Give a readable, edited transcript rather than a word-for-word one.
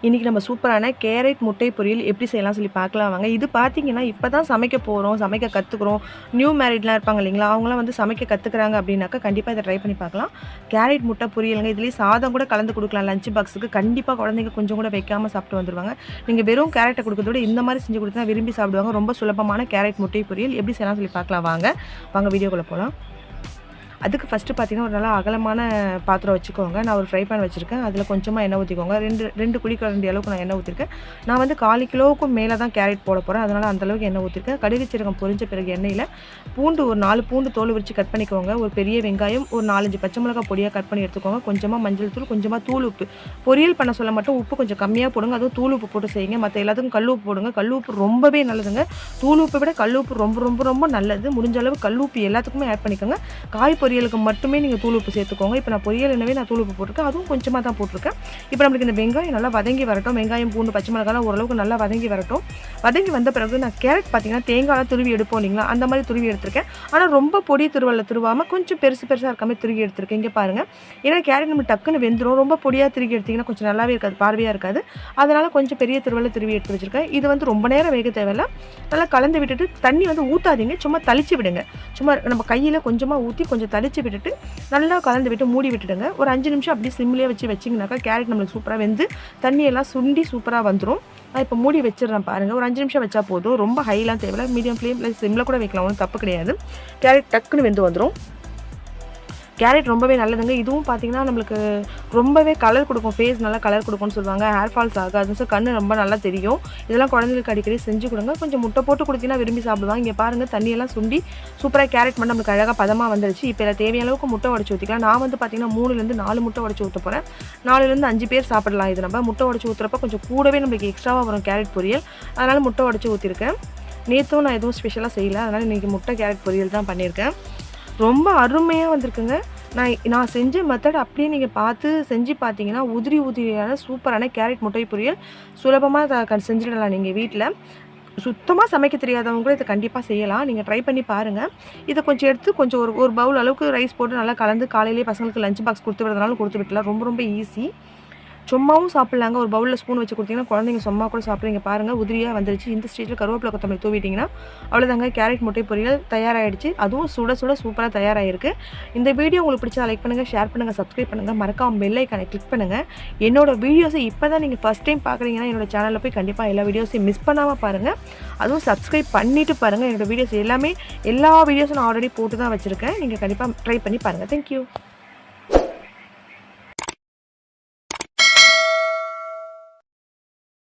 இன்றைக்கி நம்ம சூப்பரான கேரட் முட்டை பொரியல் எப்படி செய்யலாம் சொல்லி பார்க்கலாம் வாங்க. இது பார்த்தீங்கன்னா இப்போ தான் சமைக்க போகிறோம், சமைக்க கற்றுக்குறோம். நியூ மேரிட்லாம் இருப்பாங்க இல்லைங்களா, அவங்களாம் வந்து சமைக்க கற்றுக்குறாங்க அப்படின்னாக்கா கண்டிப்பாக இதை ட்ரை பண்ணி பார்க்கலாம். கேரட் முட்டை பொரியலுங்க. இதுலேயே சாதம் கூட கலந்து கொடுக்கலாம் லஞ்ச் பாக்ஸுக்கு. கண்டிப்பாக குழந்தைங்க கொஞ்சம் கூட வைக்காமல் சாப்பிட்டு வந்துடுவாங்க. நீங்கள் வெறும் கேரட்டை கொடுக்கறத விட இந்த மாதிரி செஞ்சு கொடுத்தா விரும்பி சாப்பிடுவாங்க. ரொம்ப சுலபமான கேரட் முட்டை பொரியல் எப்படி செய்யலாம் சொல்லி பார்க்கலாம் வாங்க வீடியோக்குள்ளே போகலாம். அதுக்கு ஃபஸ்ட்டு பார்த்தீங்கன்னா ஒரு நல்லா அகலமான பாத்திரம் வச்சுக்கோங்க. நான் ஒரு ஃப்ரை பேன் வச்சுருக்கேன். அதில் கொஞ்சமாக எண்ணெய் ஊற்றிக்கோங்க. ரெண்டு குழிக்கரண்டி அளவுக்கு நான் எண்ணெய் ஊற்றிருக்கேன். நான் வந்து 1/4 கிலோவுக்கும் மேலே தான் கேரட் போட போகிறேன். அதனால் அந்தளவுக்கு எண்ணெய் ஊற்றிருக்கேன். கடுகு சீரகம் பொரிஞ்ச பிறகு எண்ணெயில் பூண்டு ஒரு 4 பூண்டு தோல் உரித்து கட் பண்ணிக்கோங்க. ஒரு பெரிய வெங்காயம், ஒரு 4-5 பச்சை மிளகாய் பொடியாக கட் பண்ணி எடுத்துக்கோங்க. கொஞ்சமாக மஞ்சள் தூள், கொஞ்சமாக தூள் உப்பு. பொரியல் பண்ண சொல்ல மட்டும் உப்பு கொஞ்சம் கம்மியாக போடுங்க. அதுவும் தூள் உப்பு போட்டு செய்யுங்க. மற்ற எல்லாத்துக்கும் கல் உப்பு போடுங்க. கல் உப்பு ரொம்பவே நல்லதுங்க. தூள் உப்பை விட கல் உப்பு ரொம்ப ரொம்ப ரொம்ப நல்லது. முடிஞ்ச அளவு கல் உப்பு எல்லாத்துக்குமே ஆட் பண்ணிக்கோங்க. காய் பொரியலுக்கு மட்டுமே நீங்கள் தூள் உப்பு சேர்த்துக்கோங்க. இப்போ நான் பொரியல் என்னவே நான் தூள் உப்பு போட்டிருக்கேன். அதுவும் கொஞ்சமாக தான் போட்டிருக்கேன். இப்போ நம்மளுக்கு இந்த வெங்காயம் நல்லா வதங்கி வரட்டும். வெங்காயம், பூண்டு, பச்சை மிளகாய் ஓரளவுக்கு நல்லா வதங்கி வரட்டும். வதங்கி வந்த பிறகு நான் கேரட் பார்த்தீங்கன்னா தேங்காய் துருவி எடுப்போம் இல்லைங்களா, அந்த மாதிரி துருவி எடுத்திருக்கேன். ஆனால் ரொம்ப பொடி துருவாமல் கொஞ்சம் பெருசாக இருக்காமல் துருவி எடுத்திருக்கேன். இங்கே பாருங்கள். ஏன்னா கேரட் நம்ம டக்குன்னு வெந்துடும். ரொம்ப பொடியாக துருவி எடுத்திங்கன்னா கொஞ்சம் நல்லாவே இருக்காது, பார்வையாக இருக்காது. அதனால் கொஞ்சம் பெரிய துருவி எடுத்து வச்சுருக்கேன். இது வந்து ரொம்ப நேரம் வேக தேவையில்லை. நல்லா கலந்து விட்டுட்டு தண்ணி வந்து ஊற்றாதீங்க, சும்மா தளிச்சு விடுங்க. சும்மா நம்ம கையில் கொஞ்சமாக ஊற்றி கொஞ்சம் தளிச்சு விட்டுட்டு நல்லா கலந்து விட்டு மூடி விட்டுடுங்க. ஒரு 5 நிமிஷம் அப்படியே சிம்லேயே வச்சிங்கனாக்கா கேரட் நம்மளுக்கு சூப்பராக வெந்து தண்ணியெல்லாம் சுண்டி சூப்பராக வந்துடும். நான் இப்போ மூடி வச்சிடுறேன் பாருங்கள். ஒரு 5 நிமிஷம் வச்சா போதும். ரொம்ப ஹைலாம் தேவையில்லை. மீடியம் ஃப்ளேமில் சிம்மில் கூட வைக்கலாம், ஒன்றும் தப்பு கிடையாது. கேரட் டக்குன்னு வெந்து வந்துடும். கேரட் ரொம்பவே நல்லதுங்க. இதுவும் பார்த்தீங்கன்னா நம்மளுக்கு ரொம்பவே கலர் கொடுக்கும். ஃபேஸ் நல்லா கலர் கொடுக்கும்னு சொல்லுவாங்க. ஹேர் ஃபால்ஸ் ஆகாது. ஸோ கண்ணு ரொம்ப நல்லா தெரியும். இதெல்லாம் குழந்தைங்களுக்கு அடிக்கடி செஞ்சு கொடுங்க. கொஞ்சம் முட்டை போட்டு கொடுத்தீங்கன்னா விரும்பி சாப்பிடுவாங்க. இங்கே பாருங்கள், தண்ணியெல்லாம் சுண்டி சூப்பராக கேரட் மட்டும் நம்மளுக்கு அழகாக பதமாக வந்துருச்சு. இப்போ இதில் தேவையான அளவுக்கு முட்டை உடச்சி ஊற்றிக்கலாம். நான் வந்து பார்த்தீங்கன்னா 3லேருந்து 4 முட்டை உடச்சி ஊற்ற போகிறேன். 4லேருந்து 5 பேர் சாப்பிடலாம். இது நம்ம முட்டை உடச்சி ஊற்றுறப்ப கொஞ்சம் கூடவே நம்மளுக்கு எக்ஸ்ட்ராவாக வரும் கேரட் பொரியல். அதனால் முட்டை உடச்சி ஊற்றிருக்கேன். நேற்றும் நான் எதுவும் ஸ்பெஷலாக செய்யலை. அதனால் இன்றைக்கி முட்டை கேரட் பொரியல் தான் பண்ணியிருக்கேன். ரொம்ப அருமையாக வந்திருக்குங்க. நான் செஞ்ச மெத்தட் அப்படியே நீங்கள் பார்த்து செஞ்சு பார்த்தீங்கன்னா உதிரியான சூப்பரான கேரட் முட்டை பொரியல் சுலபமாக செஞ்சிடலாம். நீங்கள் வீட்டில் சுத்தமாக சமைக்க தெரியாதவங்க கூட இதை கண்டிப்பாக செய்யலாம். நீங்கள் ட்ரை பண்ணி பாருங்கள். இதை கொஞ்சம் எடுத்து கொஞ்சம் ஒரு பவுல் அளவுக்கு ரைஸ் போட்டு நல்லா கலந்து காலையிலேயே பசங்களுக்கு லஞ்ச் பாக்ஸ் கொடுத்து விடுறதுனாலும் கொடுத்து விட்டுலாம். ரொம்ப ரொம்ப ஈஸி. சும்மாவும் சாப்பிட்லாங்க. ஒரு பவுலில் ஸ்பூன் வச்சு கொடுத்தீங்கன்னா குழந்தைங்க சும்மா கூட சாப்பிட்றீங்க. பாருங்கள், உதிரியாக வந்துருச்சு. இந்த ஸ்டேஜில் கருவேப்பிலை கொத்தமல்லி தூவிட்டிங்கன்னா அவ்வளோதாங்க, கேரட் முட்டை பொரியல் தயாராகிடுச்சு. அதுவும் சுட சூப்பராக தயாராகிருக்கு. இந்த வீடியோ உங்களுக்கு பிடிச்சா லைக் பண்ணுங்கள், ஷேர் பண்ணுங்கள், சப்ஸ்கிரைப் பண்ணுங்கள், மறக்காம பெல் ஐக்கானை கிளிக் பண்ணுங்கள். என்னோட வீடியோஸை இப்போ தான் நீங்கள் ஃபஸ்ட் டைம் பார்க்குறீங்கன்னா என்னோட சேனலில் போய் கண்டிப்பாக எல்லா வீடியோஸையும் மிஸ் பண்ணாமல் பாருங்கள். அதுவும் சப்ஸ்கிரைப் பண்ணிவிட்டு பாருங்கள். என்னோடய வீடியோஸ் எல்லா வீடியோஸும் நான் ஆல்ரெடி போட்டு தான் வச்சுருக்கேன். நீங்கள் கண்டிப்பாக ட்ரை பண்ணி பாருங்கள். தேங்க்யூ.